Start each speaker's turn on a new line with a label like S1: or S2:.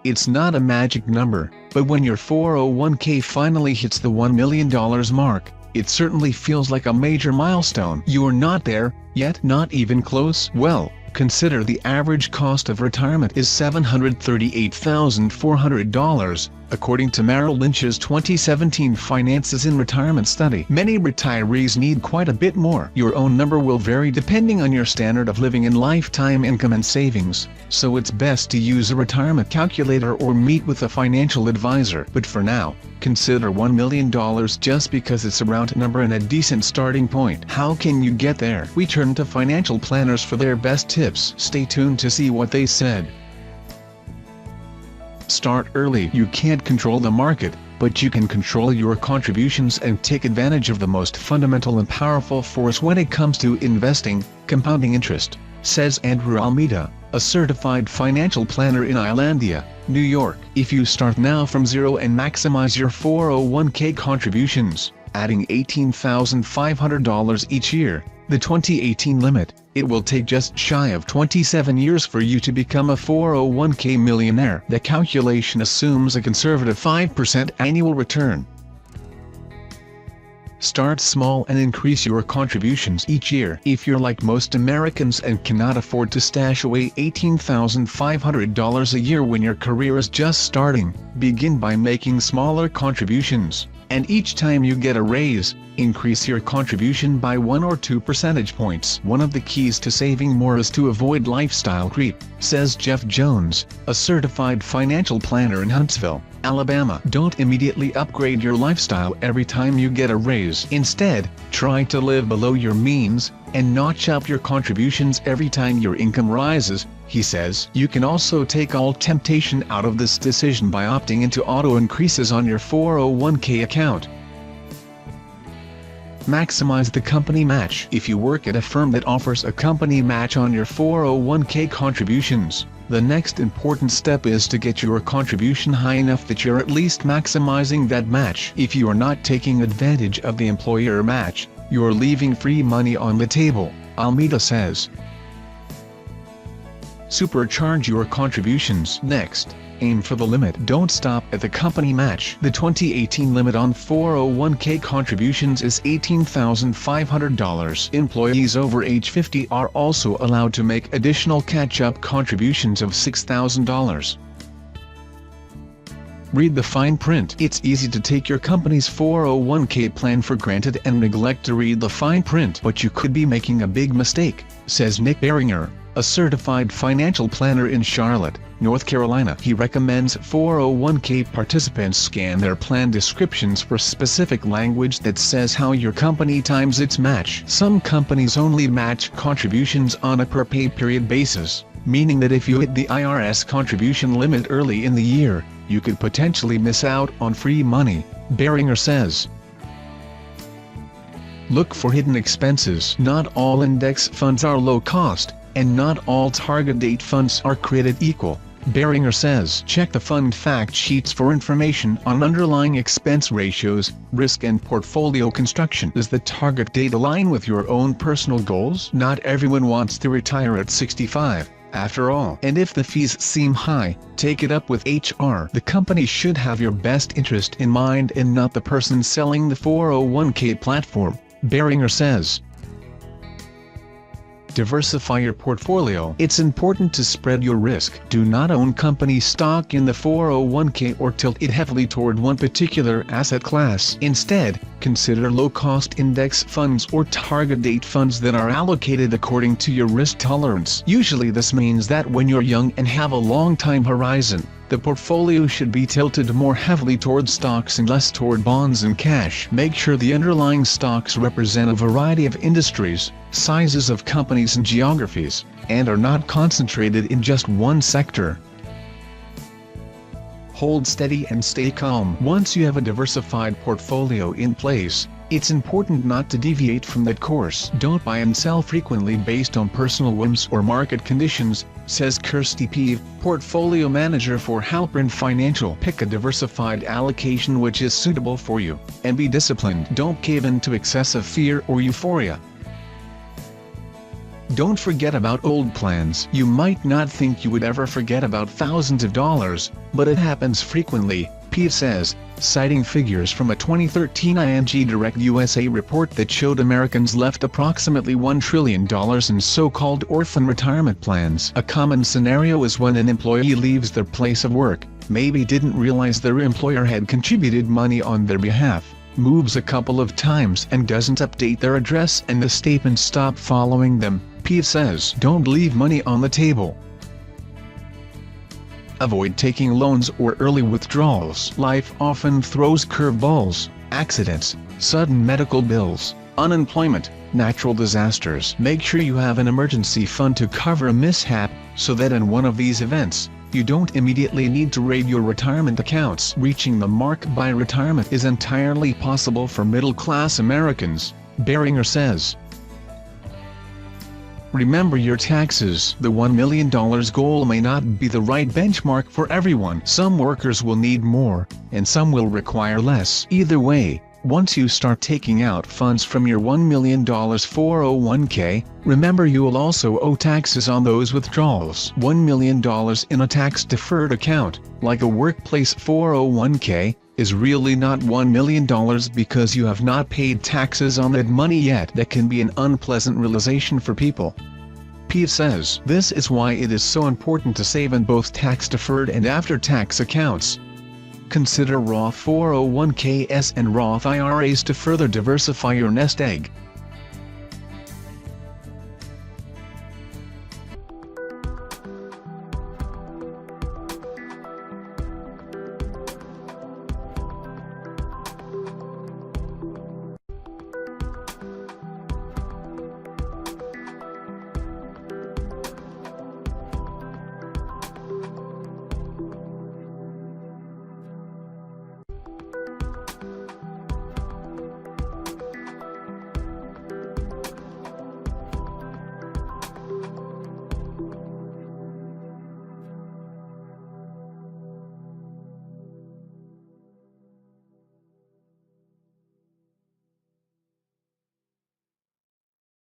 S1: It's not a magic number, but when your 401k finally hits the $1 million mark, it certainly feels like a major milestone. You're not there yet, not even close. Well, consider the average cost of retirement is $738,400, according to Merrill Lynch's 2017 Finances in Retirement study. Many retirees need quite a bit more. Your own number will vary depending on your standard of living and lifetime income and savings, so it's best to use a retirement calculator or meet with a financial advisor. But for now, consider $1 million just because it's a round number and a decent starting point. How can you get there? We turn to financial planners for their best tips. Stay tuned to see what they said. Start early. You can't control the market, but you can control your contributions and take advantage of the most fundamental and powerful force when it comes to investing: compounding interest, says Andrew Almeida, a certified financial planner in Islandia, New York. If you start now from zero and maximize your 401k contributions, adding $18,500 each year, the 2018 limit, it will take just shy of 27 years for you to become a 401k millionaire. The calculation assumes a conservative 5% annual return. Start small and increase your contributions each year. If you're like most Americans and cannot afford to stash away $18,500 a year when your career is just starting, begin by making smaller contributions, and each time you get a raise, increase your contribution by 1 or 2 percentage points. One of the keys to saving more is to avoid lifestyle creep, says Jeff Jones, a certified financial planner in Huntsville, Alabama. Don't immediately upgrade your lifestyle every time you get a raise. Instead, try to live below your means, and notch up your contributions every time your income rises, he says. You can also take all temptation out of this decision by opting into auto increases on your 401k account. Maximize the company match. If you work at a firm that offers a company match on your 401k contributions, the next important step is to get your contribution high enough that you're at least maximizing that match. If you are not taking advantage of the employer match, you're leaving free money on the table, Almeida says. Supercharge your contributions. Next, aim for the limit. Don't stop at the company match. The 2018 limit on 401k contributions is $18,500. Employees over age 50 are also allowed to make additional catch-up contributions of $6,000. Read the fine print. It's easy to take your company's 401k plan for granted and neglect to read the fine print. But you could be making a big mistake, says Nick Beringer, a certified financial planner in Charlotte, North Carolina. He recommends 401k participants scan their plan descriptions for specific language that says how your company times its match. Some companies only match contributions on a per pay period basis, meaning that if you hit the IRS contribution limit early in the year, you could potentially miss out on free money, Beringer says. Look for hidden expenses. Not all index funds are low cost, and not all target date funds are created equal, Beringer says. Check the fund fact sheets for information on underlying expense ratios, risk and portfolio construction. Does the target date align with your own personal goals? Not everyone wants to retire at 65, after all. And if the fees seem high, take it up with HR. The company should have your best interest in mind and not the person selling the 401k platform, Beringer says. Diversify your portfolio. It's important to spread your risk. Do not own company stock in the 401k or tilt it heavily toward one particular asset class. Instead, consider low-cost index funds or target date funds that are allocated according to your risk tolerance. Usually this means that when you're young and have a long time horizon, the portfolio should be tilted more heavily toward stocks and less toward bonds and cash. Make sure the underlying stocks represent a variety of industries, sizes of companies and geographies, and are not concentrated in just one sector. Hold steady and stay calm. Once you have a diversified portfolio in place, It's important not to deviate from that course. Don't buy and sell frequently based on personal whims or market conditions, says Kirsty Peave, portfolio manager for Halpern Financial. Pick a diversified allocation which is suitable for you, and be disciplined. Don't cave into excessive fear or euphoria. Don't forget about old plans. You might not think you would ever forget about thousands of dollars, but it happens frequently, Peave says, citing figures from a 2013 ING Direct USA report that showed Americans left approximately $1 trillion in so-called orphan retirement plans. A common scenario is when an employee leaves their place of work, maybe didn't realize their employer had contributed money on their behalf, moves a couple of times and doesn't update their address and the statements stop following them. Peave says, don't leave money on the table. Avoid taking loans or early withdrawals. Life often throws curveballs: accidents, sudden medical bills, unemployment, natural disasters. Make sure you have an emergency fund to cover a mishap, so that in one of these events, you don't immediately need to raid your retirement accounts. Reaching the mark by retirement is entirely possible for middle-class Americans, Beringer says. Remember your taxes. The $1 million goal may not be the right benchmark for everyone. Some workers will need more, and some will require less. Either way, once you start taking out funds from your $1 million 401k, remember you will also owe taxes on those withdrawals. $1 million in a tax-deferred account, like a workplace 401k, is really not $1 million because you have not paid taxes on that money yet. That can be an unpleasant realization for people. Peave says, this is why it is so important to save in both tax-deferred and after-tax accounts. Consider Roth 401ks and Roth IRAs to further diversify your nest egg.